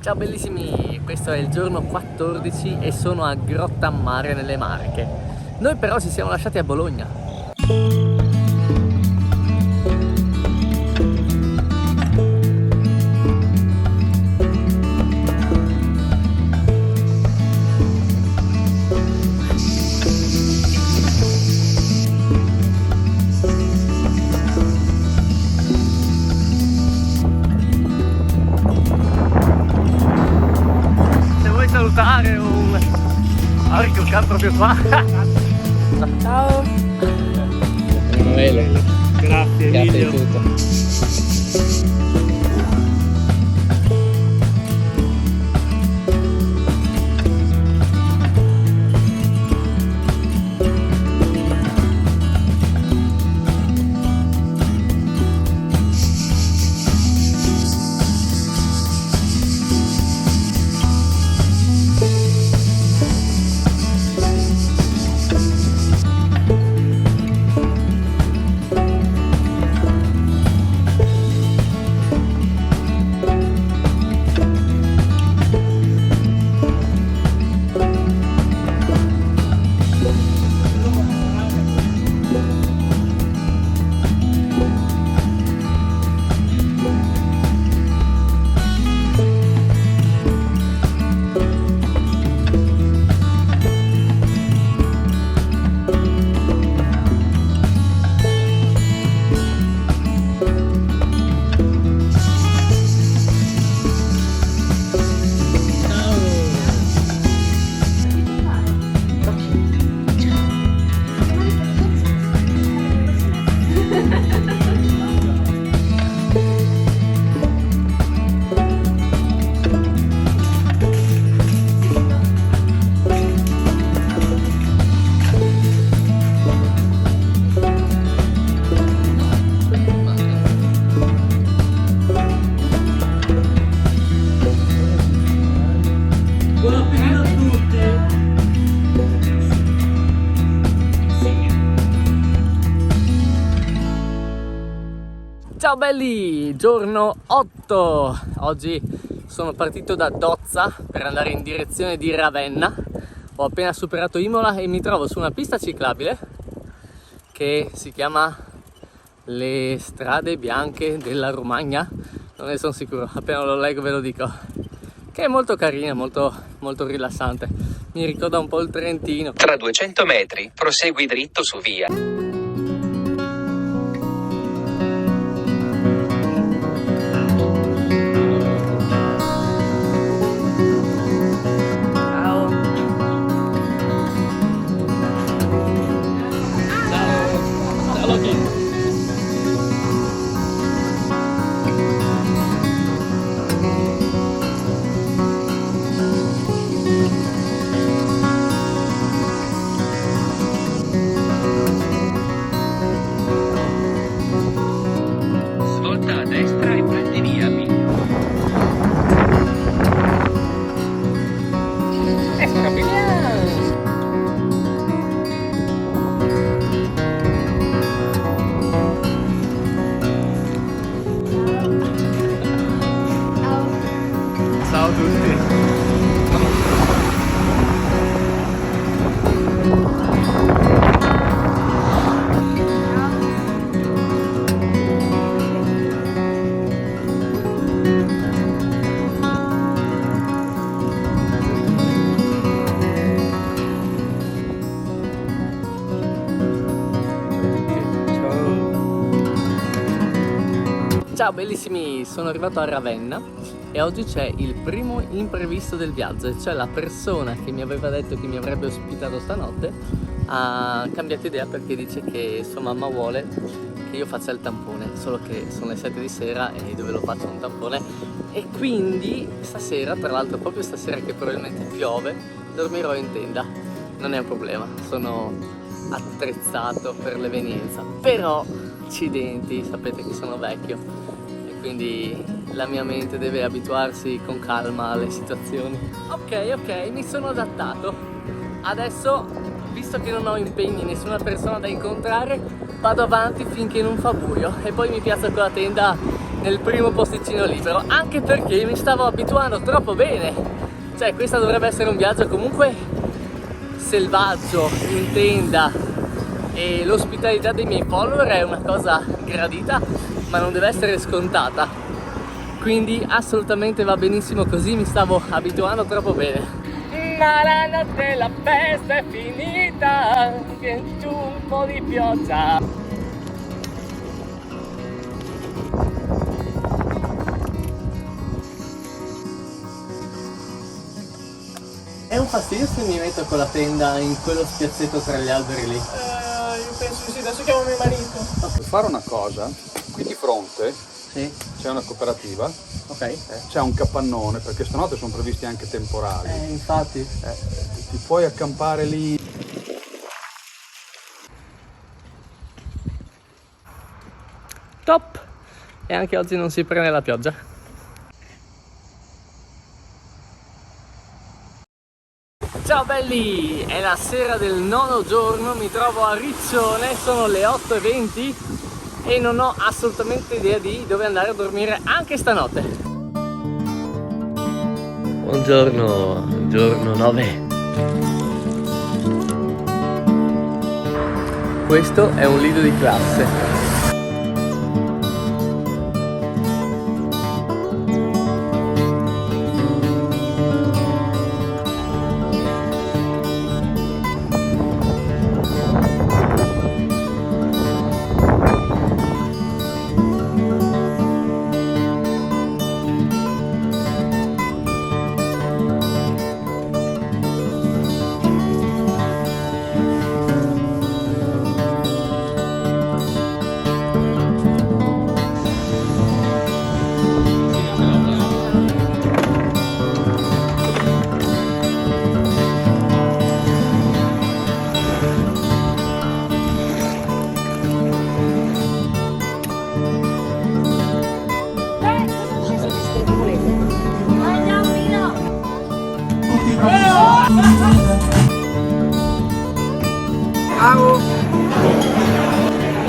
Ciao bellissimi, questo è il giorno 14 e sono a Grottammare nelle Marche. Noi però ci siamo lasciati a Bologna. Salutare un Arco Camp proprio qua. Ciao Emanuele, grazie Emilio. di tutto. Ciao belli, giorno 8. Oggi sono partito da Dozza per andare in direzione di Ravenna. Ho appena superato Imola e mi trovo su una pista ciclabile che si chiama Le Strade Bianche della Romagna. Non ne sono sicuro, appena lo leggo ve lo dico. Che è molto carina, molto rilassante. Mi ricorda un po' il Trentino. Tra 200 metri, prosegui dritto su via. Svolta a destra e prendi via B. Ciao a tutti. Ciao bellissimi, sono arrivato a Ravenna e oggi c'è il primo imprevisto del viaggio, e cioè la persona che mi aveva detto che mi avrebbe ospitato stanotte ha cambiato idea perché dice che sua mamma vuole che io faccia il tampone, solo che sono le 7 di sera e dove lo faccio un tampone, e quindi stasera, tra l'altro proprio stasera che probabilmente piove, dormirò in tenda. Non è un problema, sono attrezzato per l'evenienza, però accidenti, sapete che sono vecchio e quindi la mia mente deve abituarsi con calma alle situazioni. Ok, mi sono adattato. Adesso, visto che non ho impegni, nessuna persona da incontrare, vado avanti finché non fa buio e poi mi piazzo con la tenda nel primo posticino libero, anche perché mi stavo abituando troppo bene. Cioè, questo dovrebbe essere un viaggio comunque selvaggio, in tenda, e l'ospitalità dei miei follower è una cosa gradita, ma non deve essere scontata. Quindi assolutamente va benissimo così, mi stavo abituando troppo bene. Ma la notte la festa è finita, viene giù un po' di pioggia. È un fastidio se mi metto con la tenda in quello spiazzetto tra gli alberi lì? Io penso di sì, adesso chiamo mio marito. Per fare una cosa, qui di fronte Sì. c'è una cooperativa, Ok. c'è un capannone, perché stanotte sono previsti anche temporali. Infatti. Ti puoi accampare lì. Top! E anche oggi non si prende la pioggia. Ciao belli! È la sera del 9° giorno, mi trovo a Riccione, sono le 8:20 e non ho assolutamente idea di dove andare a dormire anche stanotte. Buongiorno, giorno 9. Questo è un lido di classe.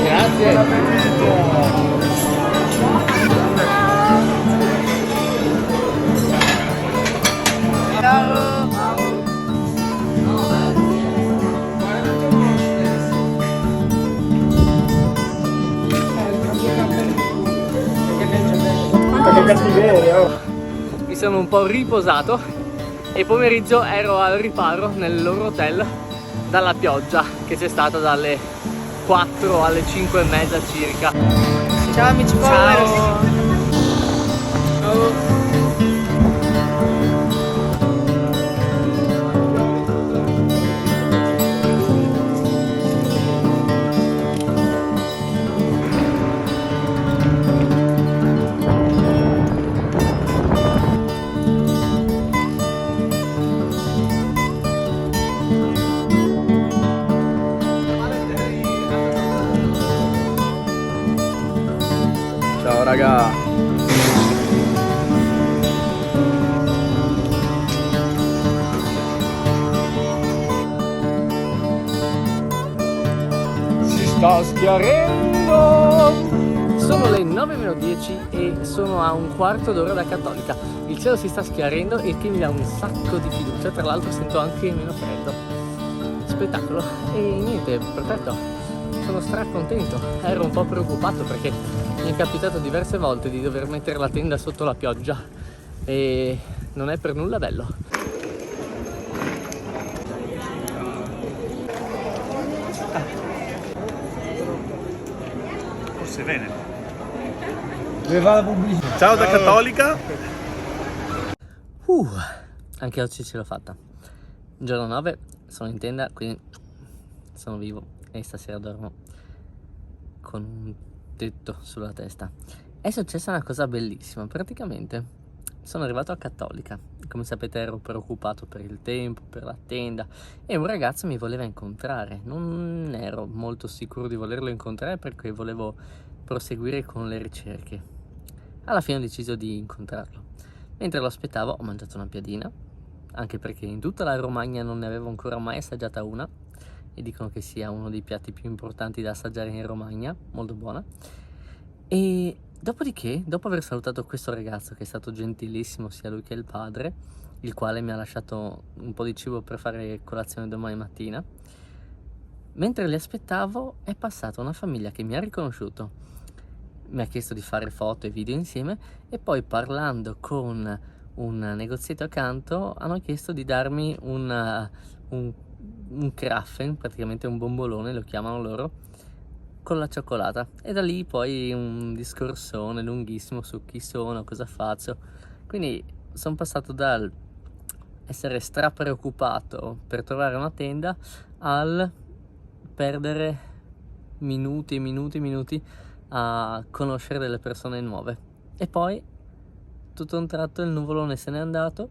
Grazie. Che cattiveria! Mi sono un po' riposato e pomeriggio ero al riparo nel loro hotel dalla pioggia che c'è stata dalle 4 alle 5:30 circa. Ciao amici Ciao! Ciao! Ciao raga. Si sta schiarendo! Sono le 9:10 e sono a un quarto d'ora da Cattolica. Il cielo si sta schiarendo e che mi dà un sacco di fiducia, tra l'altro sento anche meno freddo. Spettacolo! E niente, perfetto, sono stracontento. Ero un po' preoccupato perché mi è capitato diverse volte di dover mettere la tenda sotto la pioggia e non è per nulla bello. Forse Veneto. Dove va la pubblicità? Ciao da Cattolica. Anche oggi ce l'ho fatta. Giorno 9, sono in tenda, quindi sono vivo e stasera dormo con un tetto sulla testa. È successa una cosa bellissima, praticamente sono arrivato a Cattolica, come sapete ero preoccupato per il tempo, per la tenda, e un ragazzo mi voleva incontrare. Non ero molto sicuro di volerlo incontrare perché volevo proseguire con le ricerche. Alla fine ho deciso di incontrarlo. Mentre lo aspettavo ho mangiato una piadina, anche perché in tutta la Romagna non ne avevo ancora mai assaggiata una, e dicono che sia uno dei piatti più importanti da assaggiare in Romagna, molto buona. E dopodiché, dopo aver salutato questo ragazzo che è stato gentilissimo, sia lui che il padre, il quale mi ha lasciato un po' di cibo per fare colazione domani mattina, mentre li aspettavo è passata una famiglia che mi ha riconosciuto, mi ha chiesto di fare foto e video insieme e poi, parlando con un negozietto accanto, hanno chiesto di darmi un Kraffen, praticamente un bombolone lo chiamano loro, con la cioccolata. E da lì poi un discorsone lunghissimo su chi sono, cosa faccio. Quindi sono passato dal essere preoccupato per trovare una tenda al perdere minuti e minuti e minuti a conoscere delle persone nuove. E poi tutto a un tratto il nuvolone se n'è andato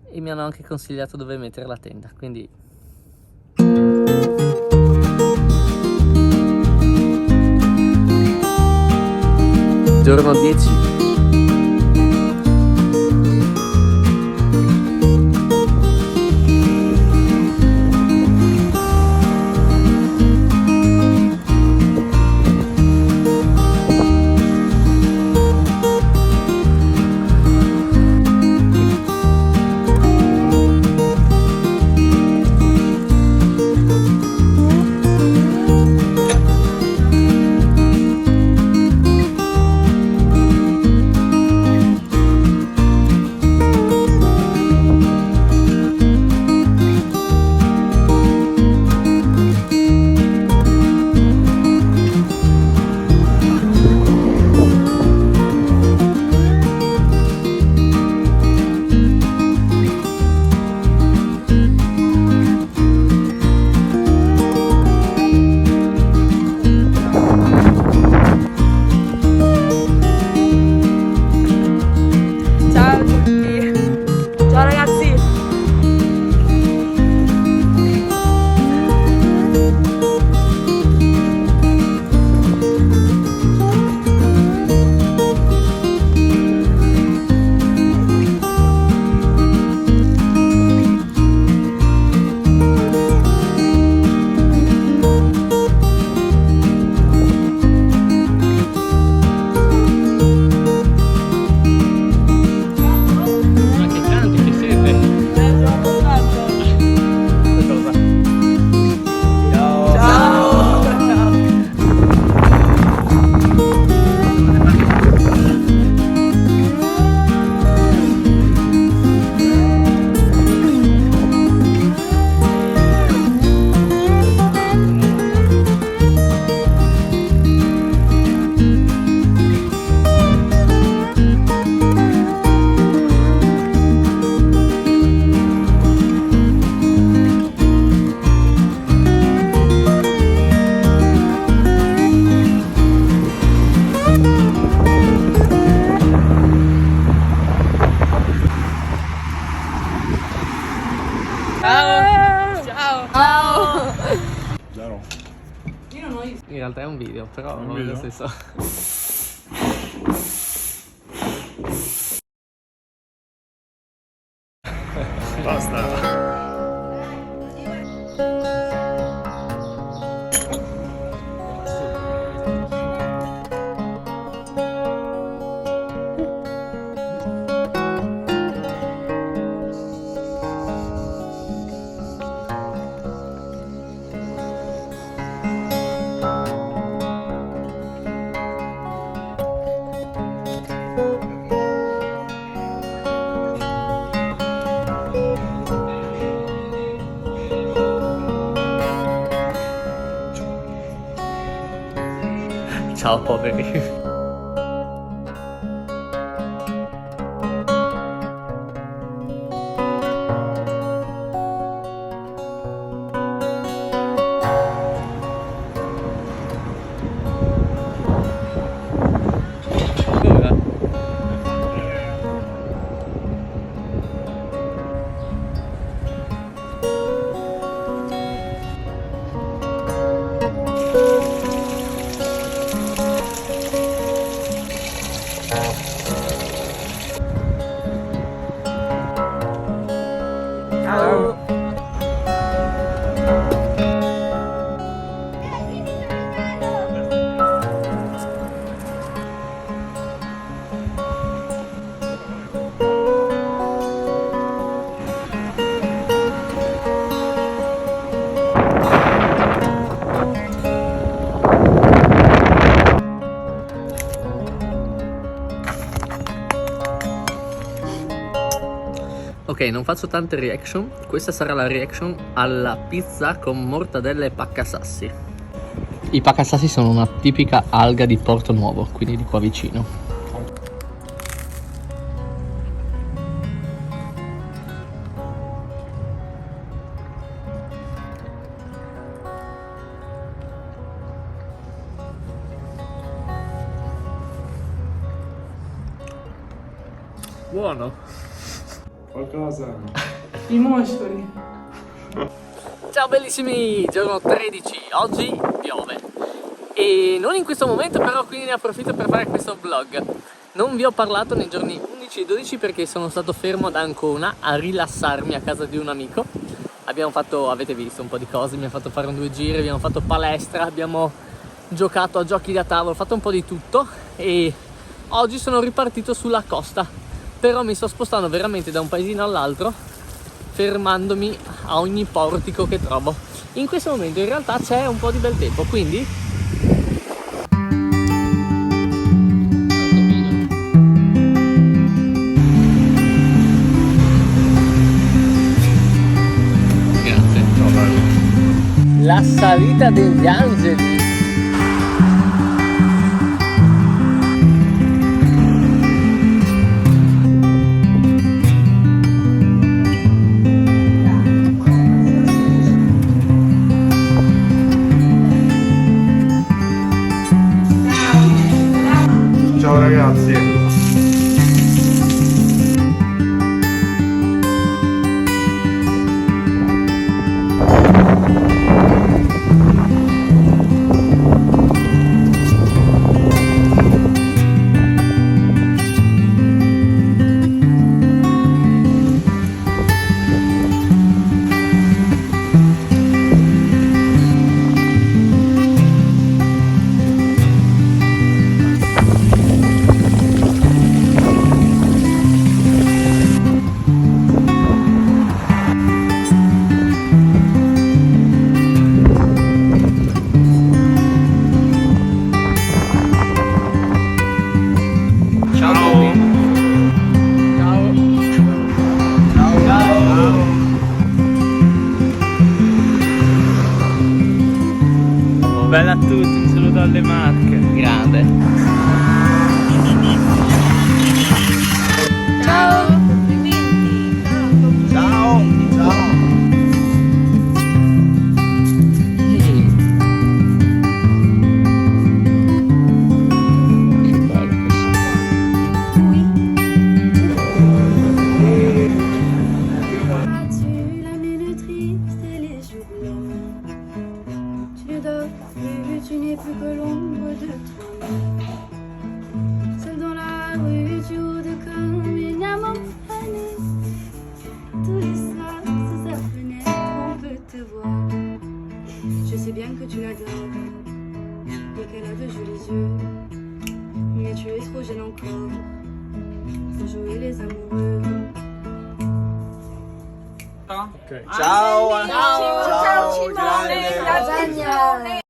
e mi hanno anche consigliato dove mettere la tenda, quindi giorno 10. In realtà è un video, però Un lo video? stesso. Basta. Ciao poveri. Ok, non faccio tante reaction. Questa sarà la reaction alla pizza con mortadella e paccasassi. I paccasassi sono una tipica alga di Porto Nuovo, quindi di qua vicino. Buono. Qualcosa. I moscoli. Ciao bellissimi, giorno 13, oggi piove e non in questo momento, però quindi ne approfitto per fare questo vlog. Non vi ho parlato nei giorni 11 e 12 perché sono stato fermo ad Ancona a rilassarmi a casa di un amico. Abbiamo fatto, avete visto, un po' di cose, abbiamo fatto fare 2 giri, abbiamo fatto palestra, abbiamo giocato a giochi da tavolo, ho fatto un po' di tutto e oggi sono ripartito sulla costa. Però mi sto spostando veramente da un paesino all'altro, fermandomi a ogni portico che trovo. In questo momento in realtà c'è un po' di bel tempo, quindi grazie. La salita degli angeli. Ciao ragazzi. Bella a tutti, un saluto alle Marche. Grande. Ciao, complimenti. Ciao, ciao. Che bello questo. Tu la minute triste et les jours blancs. Tu ne dors plus, tu n'es plus que l'ombre de toi. Seul dans la rue, tu rôdes comme une âme enfanée. Tous les soirs, sous sa fenêtre, on peut te voir. Je sais bien que tu l'adores et qu'elle a de jolis yeux. Mais tu es trop jeune encore pour jouer les amoureux. Ciao, ciao, ciao, grande.